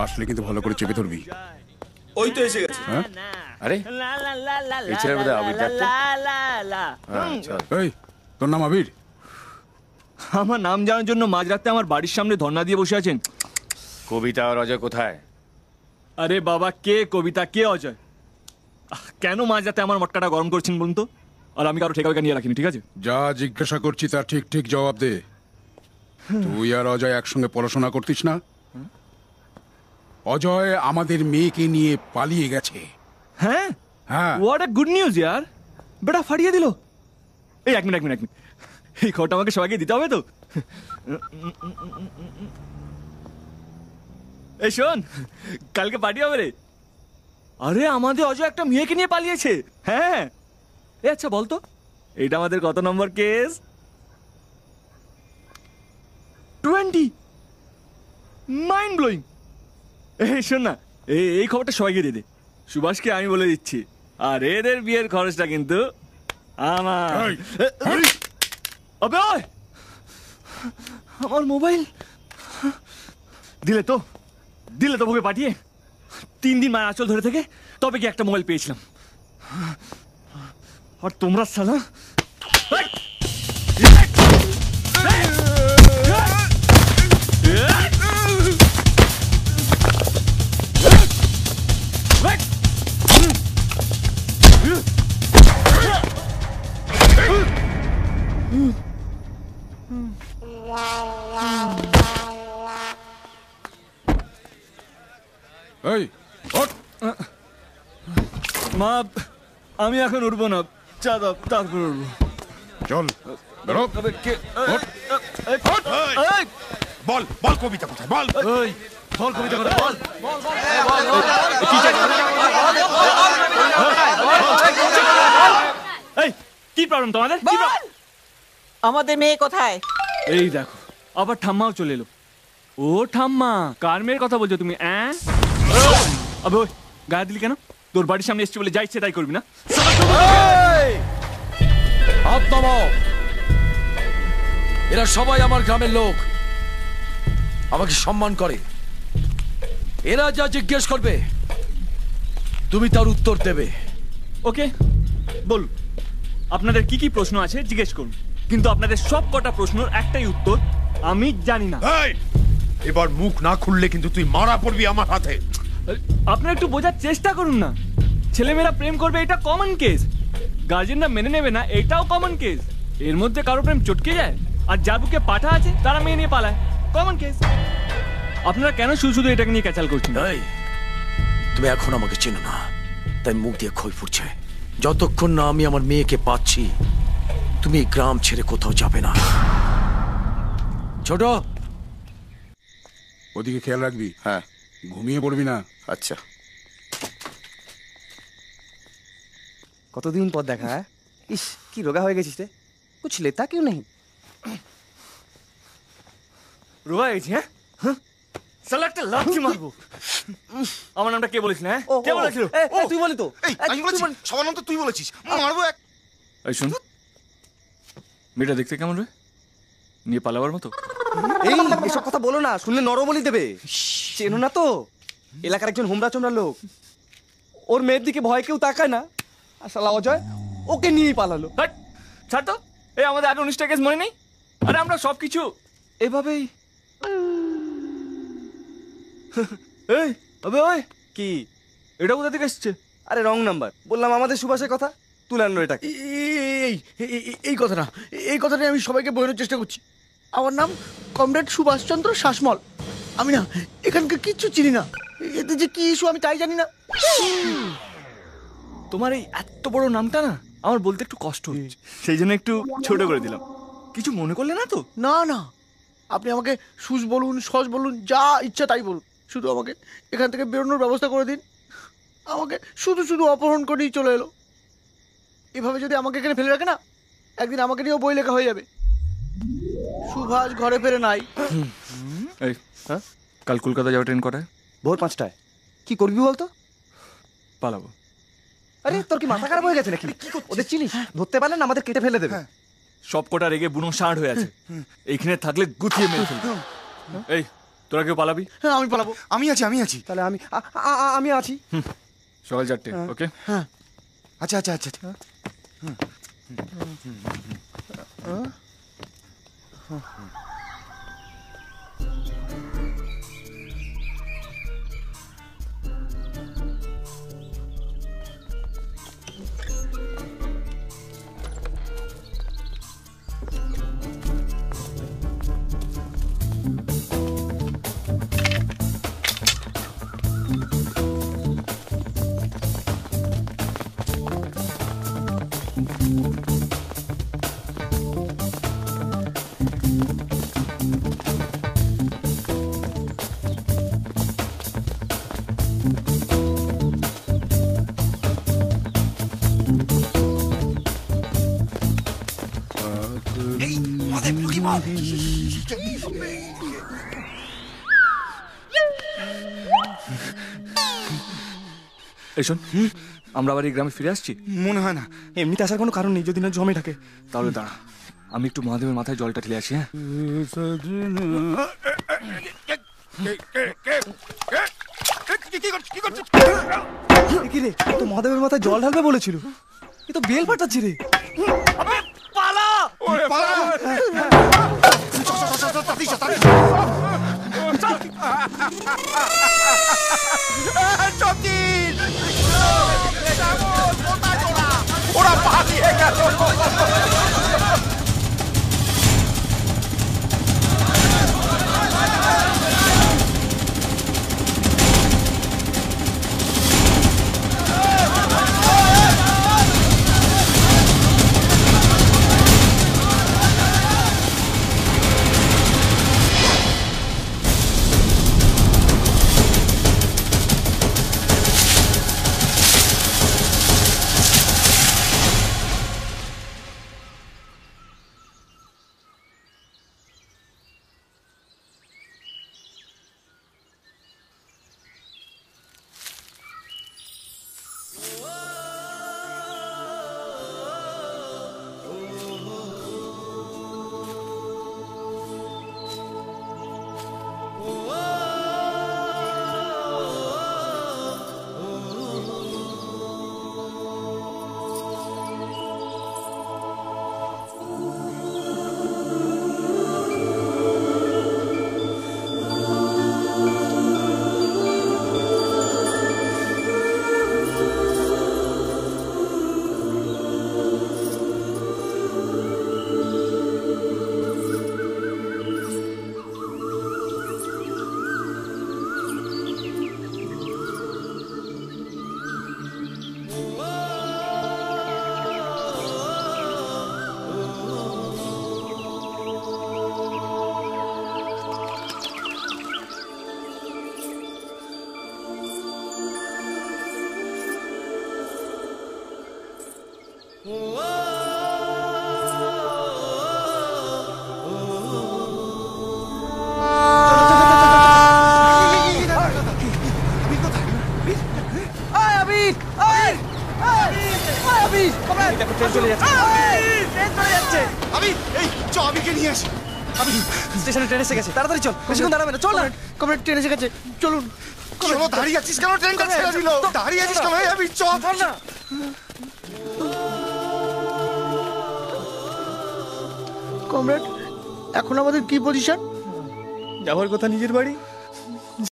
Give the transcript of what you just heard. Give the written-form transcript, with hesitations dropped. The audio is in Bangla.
আসলে কিন্তু ভালো করে চেপে ধরবি। ওই তো এসে গেছে। হ্যাঁ আরে এই ছেলের বোধহয় আবির ডাকতো। এই তোর নাম আবির? আমার নাম জানার জন্য মাঝরাতে আমার বাড়ির সামনে ধর্ণা দিয়ে বসে আছেন। কবিতা আর অজয় কোথায়? আরে বাবা, কে কবিতা কে অজয়? কেন মাঝরাতে আমার মটকাটা গরম করছেন বলুন তো? আর আমি কারো ঠেকা নিয়ে রাখিনি, ঠিক আছে? যা জিজ্ঞাসা করছি তার ঠিক ঠিক জবাব দে। তুই আর অজয় একসঙ্গে পড়াশোনা করতিস না? অজয় আমাদের মেয়েকে নিয়ে পালিয়ে গেছে। হ্যাঁ হ্যাঁ, হোয়াট আ গুড নিউজ ইয়ার। বেটা ফাটিয়ে দিল। এই এক মিনিট এই খবরটা আমাকে সবাইকে দিতে হবে তো। এই শোন, কালকে পার্টি হবে রে। আরে আমাদের অজয় একটা মেয়েকে নিয়ে পালিয়েছে। হ্যাঁ এ আচ্ছা বলতো, এটা আমাদের কত নম্বর কেস? 20। Mind blowing. এই শোন না, এই খবরটা সবাইকে দিয়ে দে। সুভাষকে আমি বলে দিচ্ছি, আর এদের বিয়ের খরচটা কিন্তু আমার। আবে ওই, আমার মোবাইল দিলে তো তোকে পাঠিয়ে 3 দিন মায়ের আঁচল ধরে থেকে তবে কি একটা মোবাইল পেয়েছিলাম। আর তোমরা সালা এই ওঠ। মা, আমি এখন উঠবো না, চা দাও তারপর উঠবো। চল বেরো। ওঠ। বল বল কবিতা কোথায় বল। ওই বল কবিতা কথা বল। এই কি প্রবলেম তোমাদের? আমাদের মেয়ে কোথায়? এই দেখো, আবার ঠাম্মাও চলে এলো। ও ঠাম্মা, কার মেয়ের কথা বলছো তুমি? আবে ওই গায়ে দিলি কেন? তোর বাড়ির সামনে এসছি বলে যা ইচ্ছে তাই করবি না? হাত নামাও। এরা সবাই আমার গ্রামের লোক, আমাকে সম্মান করে। এরা যা জিজ্ঞেস করবে তুমি তার উত্তর দেবে। ওকে বলুন, আপনাদের কি কি প্রশ্ন আছে জিজ্ঞেস করুন, কিন্তু আপনাদের সব কটা প্রশ্নের একটাই উত্তর আমি জানি না। এবার মুখ না খুললে কিন্তু তুই মারা পড়বি আমার হাতে। আপনারা একটু বোঝার চেষ্টা করুন না। ছেলেমেয়েরা প্রেম করবে, এটা কমন কেস। গার্জেনরা মেনে নেবে না, এটাও কমন কেস। এর মধ্যে কারো প্রেম চটকে যায়, আর যার বুকে পাঠা আছে তারা মেয়ে নিয়ে পালায়, কমন কেস। আপনারা কেন শুধু এটাকে নিয়ে ক্যাচাল করছেন? তুমি এখন আমাকে চেনো না, তাই মুখ দিয়ে খই ফুটছে। যতক্ষণ না আমি আমার মেয়েকে পাচ্ছি তুমি এই গ্রাম ছেড়ে কোথাও যাবে না। ছোট, ওদিকে খেয়াল রাখবি। হ্যাঁ ঘুমিয়ে পড়বি না। আচ্ছা। কতদিন পর দেখা। হ্যাঁ ইস, কি রোগা হয়ে গেছিস রে, কুছ লেতা কিউ নেই? রোয়া গেছি? হ্যাঁ সালা একটা লাথি মারবো। আমার নামটা কে বলেছিল? হ্যাঁ কে বলেছিল? তুই বলি তো। আমি বলেছি সবার নাম তো তুই বলেছিস, মারবো এক। এই শুন, মেয়েটা দেখতে কেমন রে? নিয়ে পালাবার মতো? এই এসব কথা বলো না, শুনলে নরবলি দেবে। চেনো না তো, এলাকার একজন হোমরা চোমরা লোক। ওর মেয়ের দিকে ভয় কেউ তাকায় না, আর শালা অজয় ওকে নিয়েই পালালো। ছাড় তো, এই আমাদের আগে 19টা কেস মনে নেই? আরে আমরা সবকিছু এভাবেই। এই আবে ওই কি এটা কোথা থেকে এসছে? আরে রং নাম্বার। বললাম আমাদের সুভাষের কথা, তুলে আনলো এটাকে। এই কথাটা আমি সবাইকে বোঝানোর চেষ্টা করছি। আমার নাম কমরেড সুভাষচন্দ্র শাসমল। আমি না এখানকার কিচ্ছু চিনি না, এতে যে কি ইস্যু আমি তাই জানি না। তোমার এই এত বড় নামটা না আমার বলতে একটু কষ্ট হচ্ছে, সেই জন্য একটু ছোট করে দিলাম। কিছু মনে করলে না তো? না না, আপনি আমাকে সুজ বলুন, সস বলুন, যা ইচ্ছা তাই বলুন, শুধু আমাকে এখান থেকে বেরোনোর ব্যবস্থা করে দিন। আমাকে শুধু অপহরণ করেই চলে এলো। এভাবে যদি আমাকে এখানে ফেলে রাখে না, একদিন আমাকে নিয়েও বই লেখা হয়ে যাবে। সুভাষ ঘরে ফেরে নাই। এই হ্যাঁ, কাল কলকাতা যাওয়া ট্রেন কটায়? ভোর 5টায়। কি করবি বলতো? পালাবো। আরে তোর কি মাথা খারাপ হয়ে গেছে নাকি? ওদের চিনিস? ধরতে পারলে না আমাদের কেটে ফেলে দেবে। সব কটা রেগে বুনো ষাঁড় হয়ে আছে, এইখানে থাকলে গুছিয়ে মেরে ফেলবে। এই তোরা কেউ পালাবি? হ্যাঁ আমি পালাবো। আমি আছি তাহলে আমি আছি। সকাল 4টে, ওকে? আচ্ছা এই শোন, আমরা আবার এই গ্রামে ফিরে আসছি। মনে হয় না, এমনিতে আসার কোনো কারণ নেই যদি না জমে থাকে। তাহলে দাঁড়া, আমি একটু মহাদেবের মাথায় জলটা ঢেলে আসি। হ্যাঁ, কি রে, তো মহাদেবের মাথায় জল ঢালবে বলেছিল, এ তো বেল পাঠাচ্ছি রে। ওরা পালিয়ে গেল। স্টেশনে ট্রেন এসে গেছে, তাড়াতাড়ি চল, বেশিক্ষণ দাঁড়াবে না, চল না। কমরেড ট্রেন এসে গেছে, চলুন। কি হলো, দাঁড়িয়ে আছিস কেন? ট্রেনটা ছেড়ে দিল। দাঁড়িয়ে আছিস কেন? আমি চল না। কমরেড, এখন আমাদের কি পজিশন? যাওয়ার কথা নিজের বাড়ি,